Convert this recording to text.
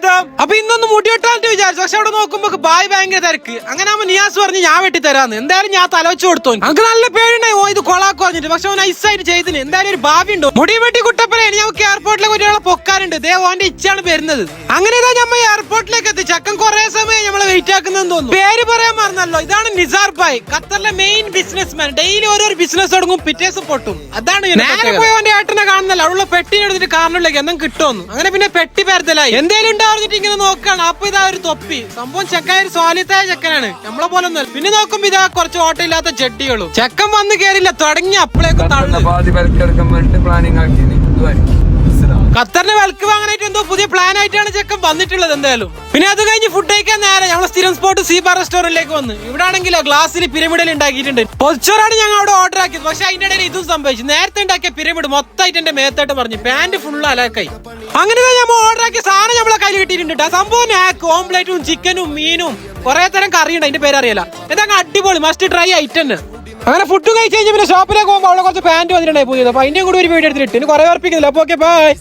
സ്വാഗതം. അപ്പൊ ഇന്നൊന്ന് മുടി വെട്ടാൻ വിചാരിച്ചു, പക്ഷെ അവിടെ നോക്കുമ്പോ ബായ് ഭയങ്കര തിരക്ക്. അങ്ങനെ ആവുമ്പോ നിയാസ് പറഞ്ഞ് ഞാൻ വെട്ടി തരാന്ന്. എന്തായാലും ഞാൻ തലവെച്ച് കൊടുത്തു. അങ്ങനെ നല്ല പേരുണ്ടായി ഓ ഇത് കൊളാക്കോ പറഞ്ഞിട്ട്. പക്ഷെ അവൻ ഐസായിട്ട് ചെയ്തിന്. എന്തായാലും ഒരു ഭാവി ഉണ്ടോ. മുടി വെട്ടി കുട്ടപ്പനെ ഞങ്ങൾക്ക് എയർപോർട്ടിലേക്ക് ഒരാളെ പൊക്കാനുണ്ട്. ഓന്റെ ഇച്ഛാണ് വരുന്നത്. അങ്ങനെ നമ്മ എയർപോർട്ടിലേക്ക് എത്തി. ചക്കൻ കുറെ സമയം നമ്മളെ വെയിറ്റ് ആക്കുന്നതെന്ന് തോന്നുന്നു. പേര് പറയാൻ മറന്നല്ലോ, ഇതാണ് നിസാർ ഭായ്, ഖത്തറിലെ മെയിൻ ബിസിനസ് മാൻ. ഡെയിലി ഓരോ ബിസിനസ് തുടങ്ങും, പിറ്റേസ് പൊട്ടും. അതാണ് നേരെ പോയി അവന്റെ ഏട്ടനെ കാണുന്നല്ലോ. അവളുടെ പെട്ടിനെ എടുത്തിട്ട് കാറിനുള്ളിലേക്ക് എന്തും കിട്ടുമെന്ന്. അങ്ങനെ പിന്നെ പെട്ടി പരത്തലായി. എന്തേലും ഉണ്ടാവുന്നിട്ട് ഇങ്ങനെ നോക്കാണ്. അപ്പൊ ഇതാ ഒരു തൊപ്പി. സംഭവം ചെക്കായ ഒരു സ്വാലിത്തായ ചെക്കനാണ്, നമ്മളെ പോലെ ഒന്നും. പിന്നെ നോക്കുമ്പോ ഇതാ കുറച്ച് ഓട്ടമില്ലാത്ത ചെട്ടികളും. ചെക്കൻ വന്ന് കേറില്ല, തുടങ്ങി അപ്പളേക്കും ഖത്തറിന് വിലക്ക് വാങ്ങാനായിട്ട് എന്തോ പുതിയ പ്ലാൻ ആയിട്ടാണ് ചെക്കൻ വന്നിട്ടുള്ളത്. എന്തായാലും പിന്നെ അത് കഴിഞ്ഞ് ഫുഡ് കഴിക്കാൻ നേരെ ഞങ്ങൾ സ്ഥിരം സ്പോട്ട് സീബാർ റെസ്റ്റോറന്റിലേക്ക് വന്ന്. ഇവിടെ ആണെങ്കിൽ ഗ്ലാസ്സിൽ പിരമിഡിൽ ഉണ്ടാക്കിയിട്ടുണ്ട്. പൊതിച്ചോറാണ് ഞങ്ങൾ അവിടെ ഓർഡർ ആക്കിയത്. പക്ഷെ അതിന്റെ ഇടയിൽ ഇതും സംഭവിച്ചു. നേരത്തെ ഉണ്ടാക്കിയ പിരമിഡ് മൊത്തമായിട്ട് എന്റെ മേത്തായിട്ട് പറഞ്ഞു. പാന്റ് ഫുള്ള് അലക്കായി. അങ്ങനെ നമ്മൾ ഓർഡർ ആക്കിയ സാധനം നമ്മളെ കയ്യിൽ കിട്ടിയിട്ടുണ്ട്. ആ സംഭവം ഓംപ്ലേറ്റും ചിക്കനും മീനും കുറെ തരം കറിയുണ്ട്. അതിന്റെ പേരറിയില്ല. ഇതങ്ങ് അടിപൊളി മസ്റ്റ് ട്രൈ ഐറ്റം. അങ്ങനെ ഫുഡ് കഴിച്ച് കഴിഞ്ഞാൽ പിന്നെ ഷോപ്പിലേക്ക് പോകുമ്പോൾ അവിടെ കുറച്ച് പാന്റ് വന്നിട്ടുണ്ടായി പുതിയത്. അപ്പൊ അതിന്റെ കൂടെ ഒരു വീഡിയോ എടുത്തിട്ട് കുറെ ഉറപ്പിക്കുന്നില്ല. അപ്പൊ ഓക്കെ ബൈ.